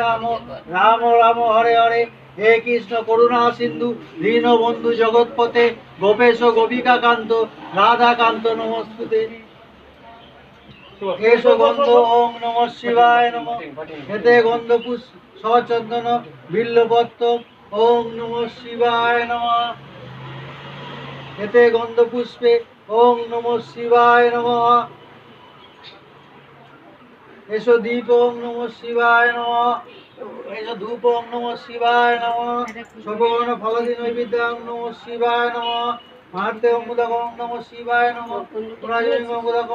রাম রাম রাম হরে হরে, হে কৃষ্ণ করুণা সিন্ধু দীনবন্ধু জগৎপতে, গোপেশ গোপিকা কান্ত রাধা কান্ত নমস্তুতে। এসো গন্ধ ওম নমঃ শিবায় নমঃ, এতে গন্ধ পুষ্প সচন্দন বিল্লপত্র, ওম নমঃ শিবায় নমঃ। এতে গন্ধ পুষ্পে ওম নমঃ শিবায় নমঃ। এসো দীপ ওম নমঃ শিবায় নমঃ, এসো ধূপ ওম নমঃ শিবায় নমঃ, সর্বগণ ফলদি নৈবেদ্য ওম নমঃ শিবায় নমঃ, মাহাত্ম্য মোদক ওম নমঃ শিবায় নমঃ, পুরাজনিক মোদক